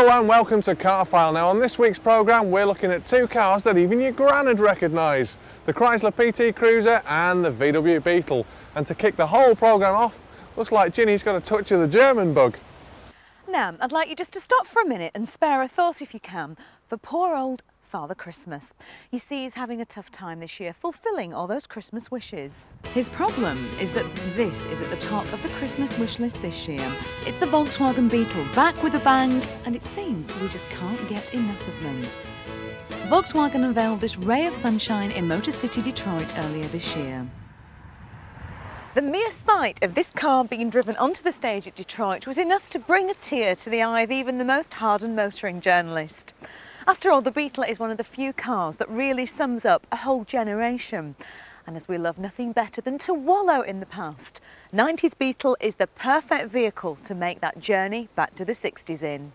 Hello and welcome to Car File. Now on this week's programme we're looking at two cars that even your gran would recognise, the Chrysler PT Cruiser and the VW Beetle. And to kick the whole programme off, looks like Ginny's got a touch of the German bug. Now, I'd like you just to stop for a minute and spare a thought if you can for poor old Father Christmas. You see, he's having a tough time this year fulfilling all those Christmas wishes. His problem is that this is at the top of the Christmas wish list this year. It's the Volkswagen Beetle, back with a bang, and it seems we just can't get enough of them. Volkswagen unveiled this ray of sunshine in Motor City, Detroit earlier this year. The mere sight of this car being driven onto the stage at Detroit was enough to bring a tear to the eye of even the most hardened motoring journalist. After all, the Beetle is one of the few cars that really sums up a whole generation. And as we love nothing better than to wallow in the past, 90s Beetle is the perfect vehicle to make that journey back to the 60s in.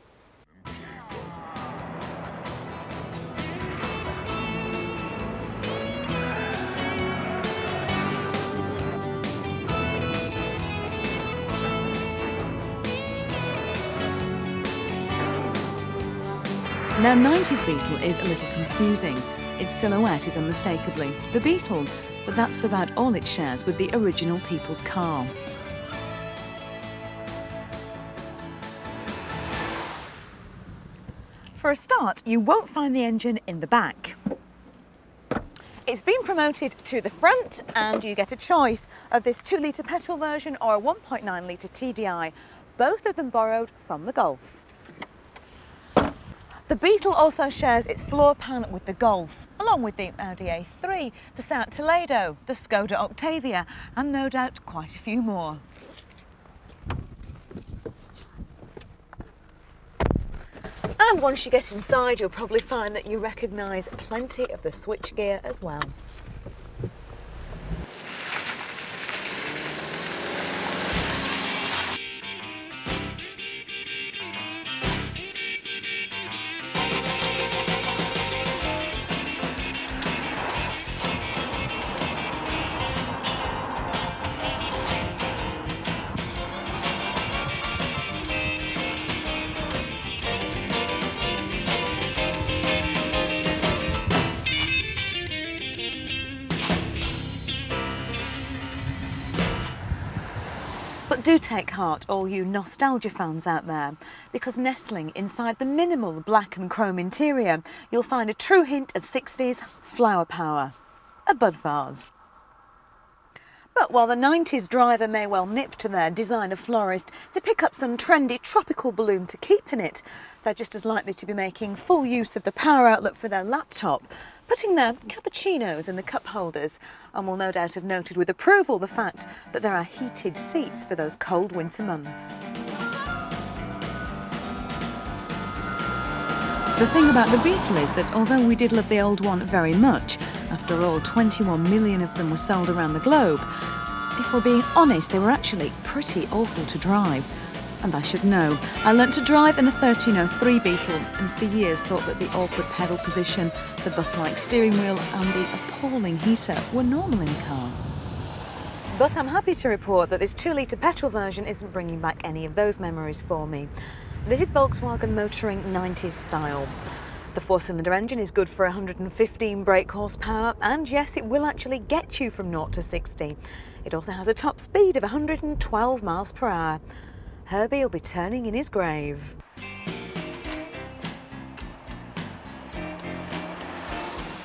Now, 90s Beetle is a little confusing. Its silhouette is unmistakably the Beetle, but that's about all it shares with the original people's car. For a start, you won't find the engine in the back. It's been promoted to the front, and you get a choice of this 2-litre petrol version or a 1.9-litre TDI, both of them borrowed from the Golf. The Beetle also shares its floor pan with the Golf, along with the Audi A3, the Seat Toledo, the Skoda Octavia, and no doubt quite a few more. And once you get inside, you'll probably find that you recognise plenty of the switchgear as well. But do take heart, all you nostalgia fans out there, because nestling inside the minimal black and chrome interior, you'll find a true hint of 60s flower power, a bud vase. But while the 90s driver may well nip to their designer florist to pick up some trendy tropical bloom to keep in it, they're just as likely to be making full use of the power outlet for their laptop, putting their cappuccinos in the cup holders, and will no doubt have noted with approval the fact that there are heated seats for those cold winter months. The thing about the Beetle is that although we did love the old one very much, after all 21 million of them were sold around the globe, if we're being honest, they were actually pretty awful to drive. And I should know. I learnt to drive in a 1303 Beetle and for years thought that the awkward pedal position, the bus-like steering wheel and the appalling heater were normal in a car. But I'm happy to report that this 2-litre petrol version isn't bringing back any of those memories for me. This is Volkswagen motoring 90s style. The 4-cylinder engine is good for 115 brake horsepower, and yes, it will actually get you from 0 to 60. It also has a top speed of 112 miles per hour. Herbie will be turning in his grave.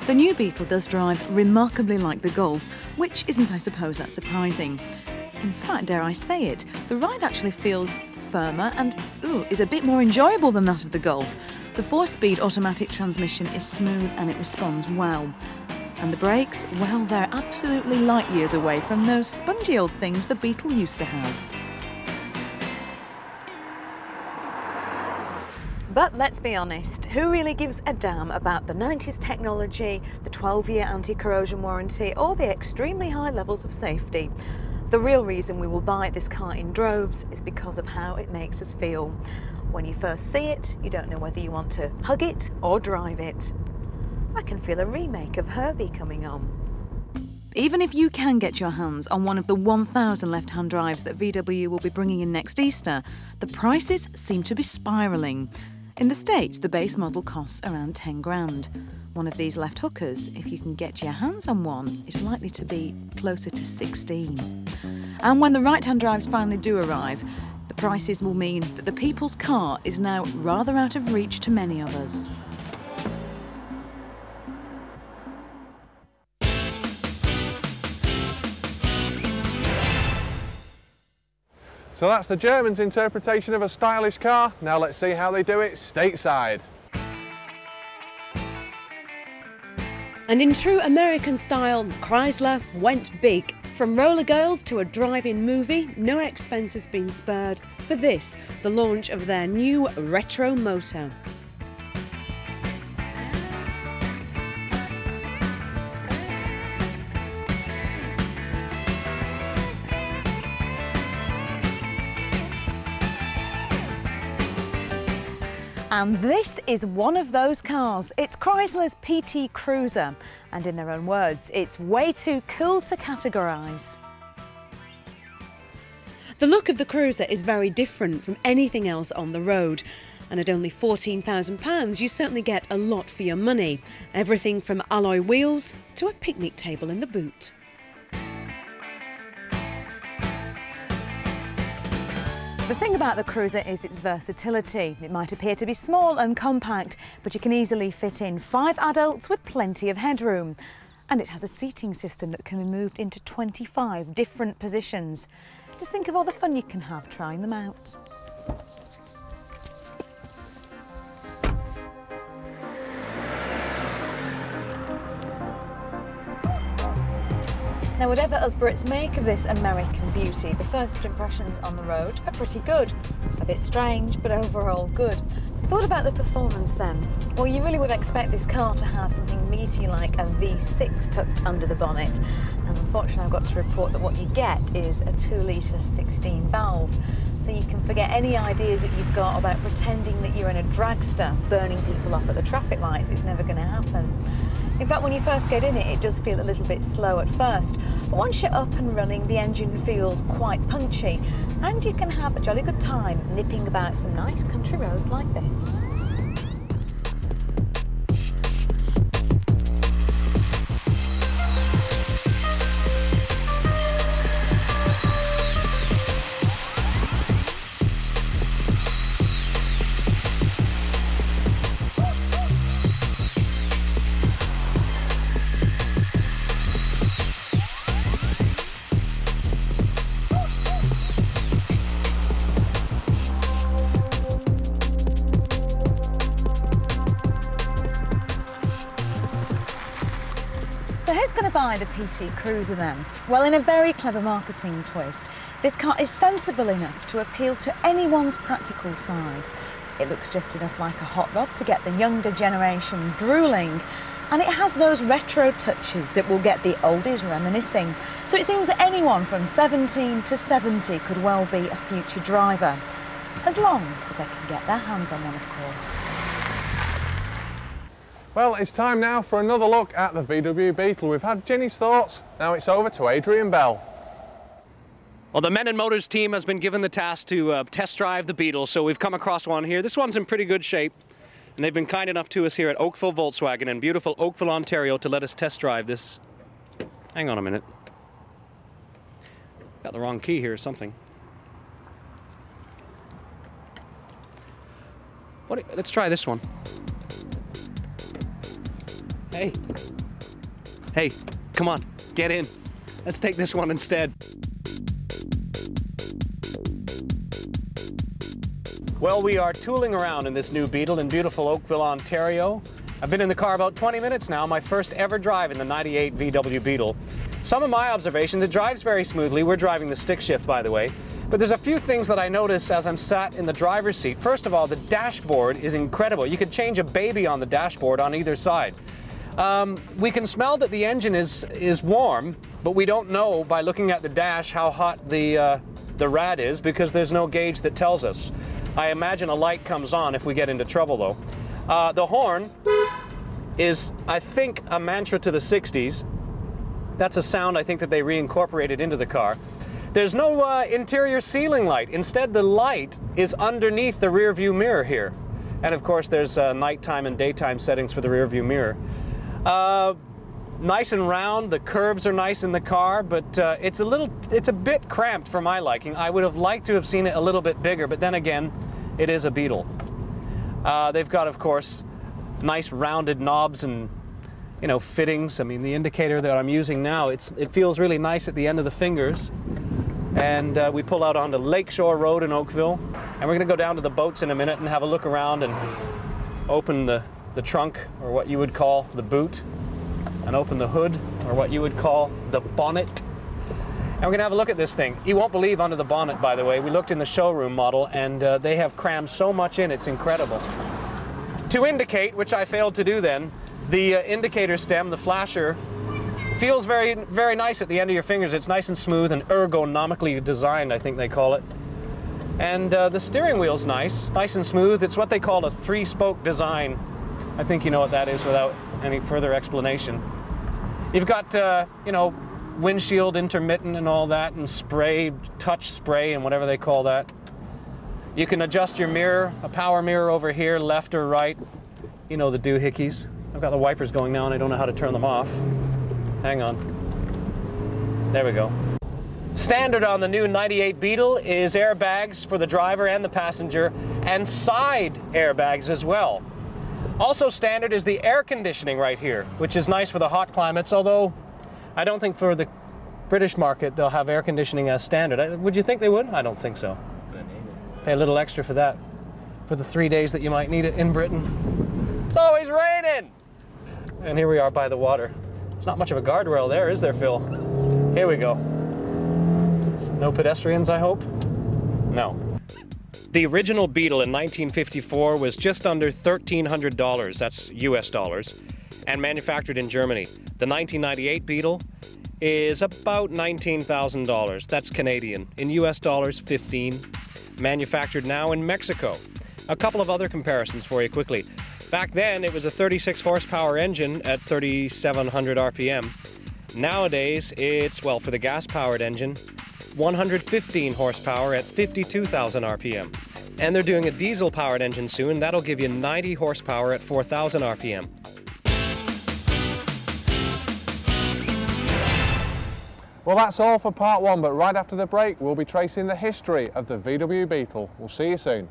The new Beetle does drive remarkably like the Golf, which isn't, I suppose, that surprising. In fact, dare I say it, the ride actually feels firmer and is a bit more enjoyable than that of the Golf. The 4-speed automatic transmission is smooth and it responds well. And the brakes, well, they're absolutely light years away from those spongy old things the Beetle used to have. But let's be honest, who really gives a damn about the 90s technology, the 12-year anti-corrosion warranty, or the extremely high levels of safety? The real reason we will buy this car in droves is because of how it makes us feel. When you first see it, you don't know whether you want to hug it or drive it. I can feel a remake of Herbie coming on. Even if you can get your hands on one of the 1,000 left-hand drives that VW will be bringing in next Easter, the prices seem to be spiralling. In the States, the base model costs around 10 grand. One of these left hookers, if you can get your hands on one, is likely to be closer to 16. And when the right-hand drives finally do arrive, the prices will mean that the people's car is now rather out of reach to many of us. So that's the Germans' interpretation of a stylish car. Now let's see how they do it stateside. And in true American style, Chrysler went big. From roller girls to a drive-in movie, no expense has been spared for this, the launch of their new retro motor. And this is one of those cars. It's Chrysler's PT Cruiser. And in their own words, it's way too cool to categorise. The look of the Cruiser is very different from anything else on the road. And at only £14,000, you certainly get a lot for your money. Everything from alloy wheels to a picnic table in the boot. The thing about the Cruiser is its versatility. It might appear to be small and compact, but you can easily fit in 5 adults with plenty of headroom. And it has a seating system that can be moved into 25 different positions. Just think of all the fun you can have trying them out. Now, whatever us Brits make of this American beauty, the first impressions on the road are pretty good. A bit strange, but overall good. So what about the performance then? Well, you really would expect this car to have something meaty like a V6 tucked under the bonnet. And unfortunately, I've got to report that what you get is a 2-litre 16 valve. So you can forget any ideas that you've got about pretending that you're in a dragster burning people off at the traffic lights. It's never going to happen. In fact, when you first get in it, it does feel a little bit slow at first, but once you're up and running, the engine feels quite punchy, and you can have a jolly good time nipping about some nice country roads like this. So who's going to buy the PT Cruiser then? Well, in a very clever marketing twist, this car is sensible enough to appeal to anyone's practical side. It looks just enough like a hot rod to get the younger generation drooling, and it has those retro touches that will get the oldies reminiscing. So it seems that anyone from 17 to 70 could well be a future driver, as long as they can get their hands on one, of course. Well, it's time now for another look at the VW Beetle. We've had Ginny's thoughts, now it's over to Adrian Bell. Well, the Men and Motors team has been given the task to test drive the Beetle, so we've come across one here. This one's in pretty good shape, and they've been kind enough to us here at Oakville Volkswagen in beautiful Oakville, Ontario, to let us test drive this. Hang on a minute. Got the wrong key here or something. Let's try this one. Hey, come on, get in. Let's take this one instead. Well, we are tooling around in this new Beetle in beautiful Oakville, Ontario. I've been in the car about 20 minutes now, my first ever drive in the '98 VW Beetle. Some of my observations, it drives very smoothly. We're driving the stick shift, by the way. But there's a few things that I notice as I'm sat in the driver's seat. First of all, the dashboard is incredible. You could change a baby on the dashboard on either side. We can smell that the engine is warm, but we don't know by looking at the dash how hot the rad is, because there's no gauge that tells us. I imagine a light comes on if we get into trouble, though. The horn is, I think, a mantra to the 60s. That's a sound I think that they reincorporated into the car. There's no interior ceiling light. Instead, the light is underneath the rear view mirror here. And of course there's nighttime and daytime settings for the rear view mirror. Nice and round, the curves are nice in the car, but it's a bit cramped for my liking. I would have liked to have seen it a little bit bigger, but then again, it is a Beetle. They've got, of course, nice rounded knobs and, you know, fittings. I mean, the indicator that I'm using now, it feels really nice at the end of the fingers. And we pull out onto Lakeshore Road in Oakville, and we're going to go down to the boats in a minute and have a look around and open the trunk, or what you would call the boot, and open the hood, or what you would call the bonnet. And we're going to have a look at this thing. You won't believe under the bonnet, by the way. We looked in the showroom model, and they have crammed so much in, it's incredible. To indicate, which I failed to do then, the indicator stem, the flasher, feels very, very nice at the end of your fingers. It's nice and smooth and ergonomically designed, I think they call it. And the steering wheel's nice and smooth. It's what they call a three-spoke design. I think you know what that is without any further explanation. You've got, you know, windshield intermittent and all that, and spray, touch spray and whatever they call that. You can adjust your mirror, a power mirror over here, left or right. You know the doohickeys. I've got the wipers going now and I don't know how to turn them off. Hang on. There we go. Standard on the new 98 Beetle is airbags for the driver and the passenger, and side airbags as well. Also standard is the air conditioning right here, which is nice for the hot climates, although I don't think for the British market they'll have air conditioning as standard. Would you think they would? I don't think so. Pay a little extra for that, for the 3 days that you might need it in Britain. It's always raining! And here we are by the water. There's not much of a guardrail there, is there, Phil? Here we go. No pedestrians, I hope? No. The original Beetle in 1954 was just under $1,300, that's US dollars, and manufactured in Germany. The 1998 Beetle is about $19,000, that's Canadian. In US dollars, 15. Manufactured now in Mexico. A couple of other comparisons for you quickly. Back then, it was a 36 horsepower engine at 3,700 RPM. Nowadays, it's, well, for the gas-powered engine, 115 horsepower at 52,000 RPM. And they're doing a diesel-powered engine soon. That'll give you 90 horsepower at 4,000 RPM. Well, that's all for part one, but right after the break, we'll be tracing the history of the VW Beetle. We'll see you soon.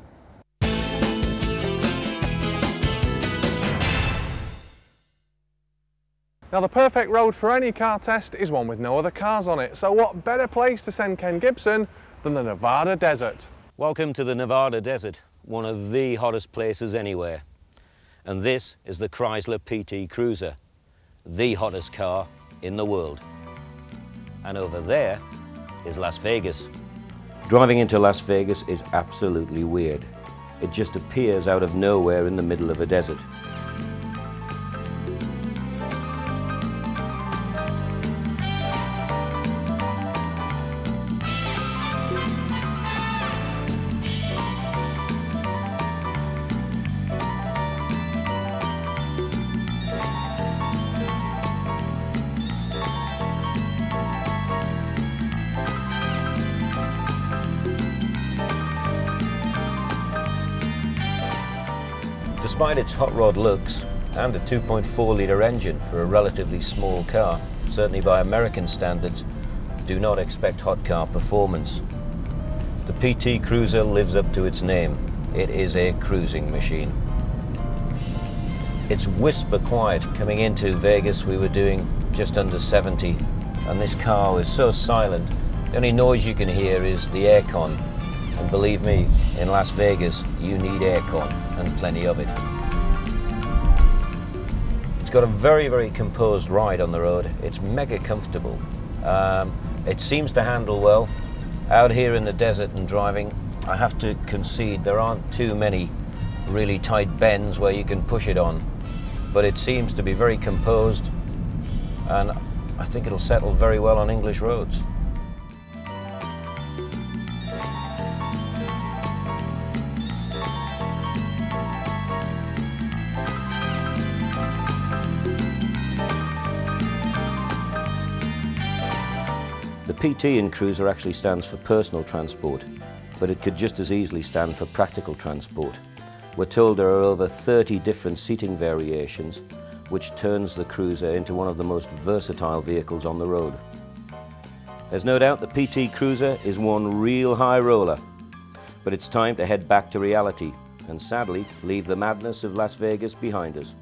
Now, the perfect road for any car test is one with no other cars on it, so what better place to send Ken Gibson than the Nevada desert? Welcome to the Nevada desert, one of the hottest places anywhere. And this is the Chrysler PT Cruiser, the hottest car in the world. And over there is Las Vegas. Driving into Las Vegas is absolutely weird. It just appears out of nowhere in the middle of a desert. Despite its hot rod looks and a 2.4-litre engine for a relatively small car, certainly by American standards, do not expect hot car performance. The PT Cruiser lives up to its name. It is a cruising machine. It's whisper quiet. Coming into Vegas we were doing just under 70, and this car was so silent. The only noise you can hear is the aircon. And believe me, in Las Vegas, you need aircon, and plenty of it. It's got a very, very composed ride on the road. It's mega comfortable. It seems to handle well. Out here in the desert and driving, I have to concede there aren't too many really tight bends where you can push it on. But it seems to be very composed, and I think it'll settle very well on English roads. The PT in Cruiser actually stands for personal transport, but it could just as easily stand for practical transport. We're told there are over 30 different seating variations, which turns the Cruiser into one of the most versatile vehicles on the road. There's no doubt the PT Cruiser is one real high roller, but it's time to head back to reality and sadly leave the madness of Las Vegas behind us.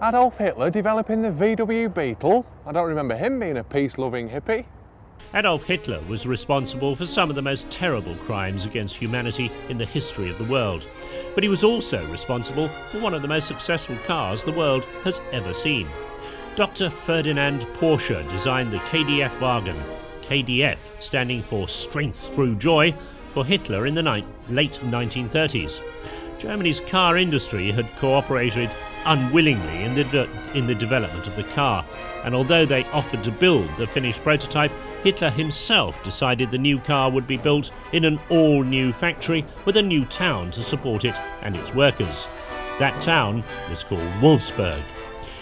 Adolf Hitler developing the VW Beetle? I don't remember him being a peace-loving hippie. Adolf Hitler was responsible for some of the most terrible crimes against humanity in the history of the world. But he was also responsible for one of the most successful cars the world has ever seen. Dr. Ferdinand Porsche designed the KDF wagon, KDF standing for Strength Through Joy, for Hitler in the late 1930s. Germany's car industry had cooperated unwillingly in the development of the car, and although they offered to build the finished prototype, Hitler himself decided the new car would be built in an all-new factory with a new town to support it and its workers. That town was called Wolfsburg.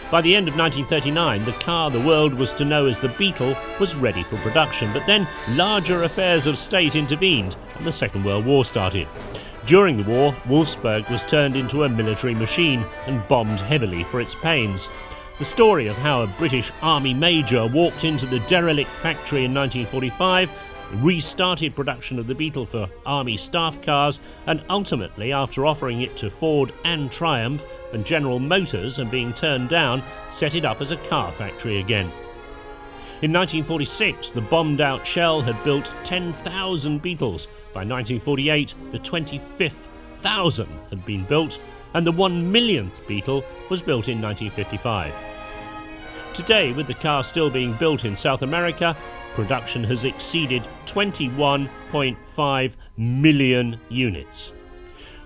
By the end of 1939, the car the world was to know as the Beetle was ready for production, but then larger affairs of state intervened and the Second World War started. During the war, Wolfsburg was turned into a military machine and bombed heavily for its pains. The story of how a British Army major walked into the derelict factory in 1945, restarted production of the Beetle for Army staff cars, and ultimately, after offering it to Ford and Triumph and General Motors and being turned down, set it up as a car factory again. In 1946, the bombed-out shell had built 10,000 Beetles. By 1948, the 25,000th had been built, and the 1,000,000th Beetle was built in 1955. Today, with the car still being built in South America, production has exceeded 21.5 million units.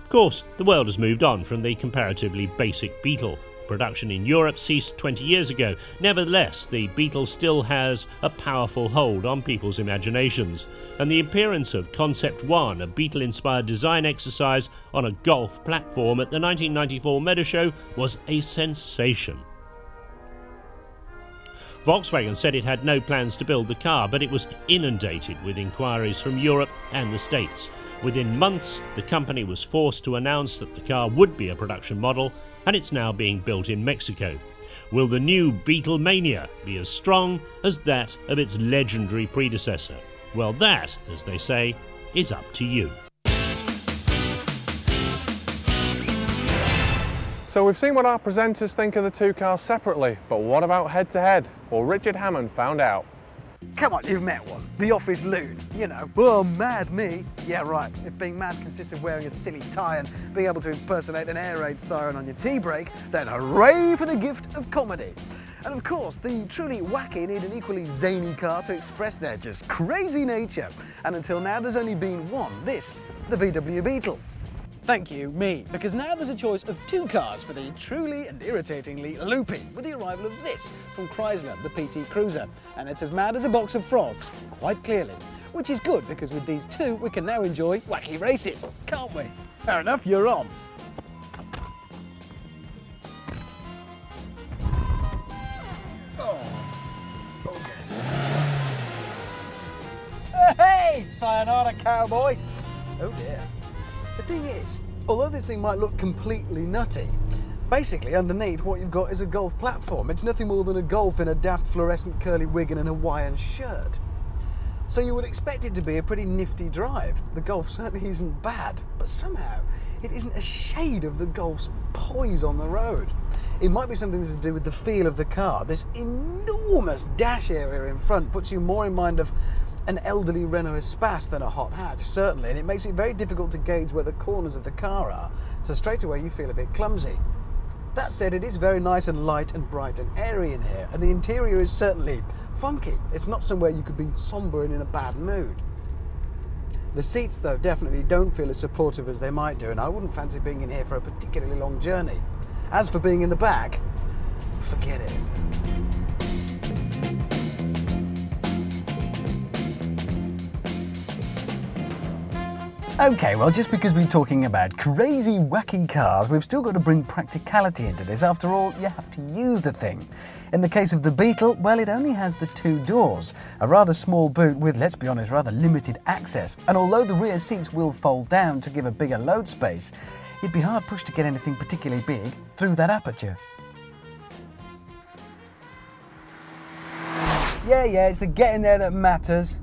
Of course, the world has moved on from the comparatively basic Beetle. Production in Europe ceased 20 years ago. Nevertheless, the Beetle still has a powerful hold on people's imaginations, and the appearance of Concept 1, a Beetle-inspired design exercise on a golf platform at the 1994 Motor Show, was a sensation. Volkswagen said it had no plans to build the car, but it was inundated with inquiries from Europe and the States. Within months, the company was forced to announce that the car would be a production model, and it's now being built in Mexico. Will the new Beetlemania be as strong as that of its legendary predecessor? Well, that, as they say, is up to you. So we've seen what our presenters think of the two cars separately, but what about head-to-head? Well, Richard Hammond found out. Come on, you've met one. The office loon. You know, well, mad me. Yeah, right. If being mad consists of wearing a silly tie and being able to impersonate an air raid siren on your tea break, then hooray for the gift of comedy. And of course, the truly wacky need an equally zany car to express their just crazy nature. And until now, there's only been one. This, the VW Beetle. Thank you, me, because now there's a choice of two cars for the truly and irritatingly loopy with the arrival of this from Chrysler, the PT Cruiser. And it's as mad as a box of frogs, quite clearly. Which is good, because with these two, we can now enjoy wacky racing, can't we? Fair enough, you're on. Oh, okay. Hey, sayonara, cowboy. Oh dear. The thing is, although this thing might look completely nutty, basically underneath what you've got is a golf platform. It's nothing more than a Golf in a daft fluorescent curly wig and an Hawaiian shirt. So you would expect it to be a pretty nifty drive. The Golf certainly isn't bad, but somehow it isn't a shade of the Golf's poise on the road. It might be something to do with the feel of the car. This enormous dash area in front puts you more in mind of an elderly Renault Espace than a hot hatch, certainly, and it makes it very difficult to gauge where the corners of the car are, so straight away you feel a bit clumsy. That said, it is very nice and light and bright and airy in here, and the interior is certainly funky. It's not somewhere you could be sombre and in a bad mood. The seats, though, definitely don't feel as supportive as they might do, and I wouldn't fancy being in here for a particularly long journey. As for being in the back, forget it. Okay, well, just because we're talking about crazy, wacky cars, we've still got to bring practicality into this. After all, you have to use the thing. In the case of the Beetle, well, it only has the 2 doors, a rather small boot with, let's be honest, rather limited access. And although the rear seats will fold down to give a bigger load space, you'd be hard pushed to get anything particularly big through that aperture. Yeah, it's the getting there that matters.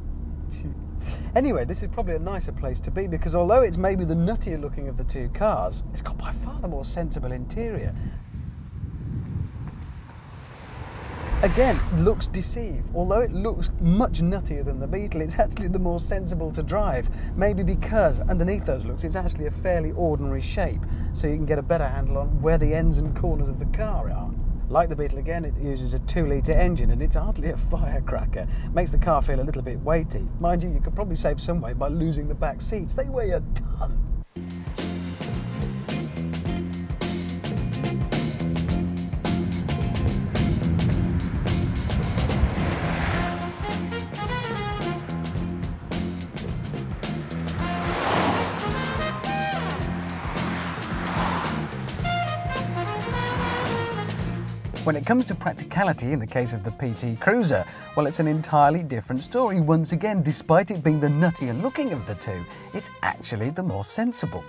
Anyway, this is probably a nicer place to be because although it's maybe the nuttier looking of the 2 cars, it's got by far the more sensible interior. Again, looks deceive. Although it looks much nuttier than the Beetle, it's actually the more sensible to drive. Maybe because underneath those looks, it's actually a fairly ordinary shape, so you can get a better handle on where the ends and corners of the car are. Like the Beetle again, it uses a 2-litre engine and it's hardly a firecracker. Makes the car feel a little bit weighty. Mind you could probably save some weight by losing the back seats. They weigh a ton. When it comes to practicality in the case of the PT Cruiser, well, it's an entirely different story. Once again, despite it being the nuttier looking of the 2, it's actually the more sensible.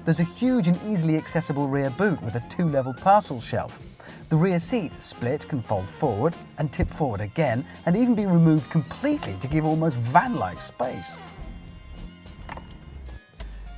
There's a huge and easily accessible rear boot with a 2-level parcel shelf. The rear seat, split, can fold forward and tip forward again, and even be removed completely to give almost van-like space.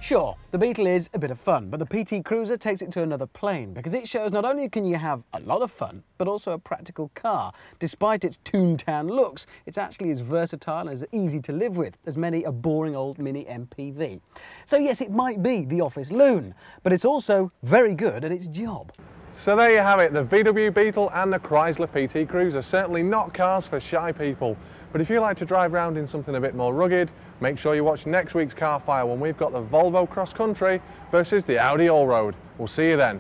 Sure, the Beetle is a bit of fun, but the PT Cruiser takes it to another plane because it shows not only can you have a lot of fun, but also a practical car. Despite its toontown looks, it's actually as versatile and as easy to live with as many a boring old mini MPV. So yes, it might be the office loon, but it's also very good at its job. So there you have it, the VW Beetle and the Chrysler PT Cruiser. Certainly not cars for shy people. But if you like to drive around in something a bit more rugged, make sure you watch next week's Car File when we've got the Volvo Cross Country versus the Audi Allroad. We'll see you then.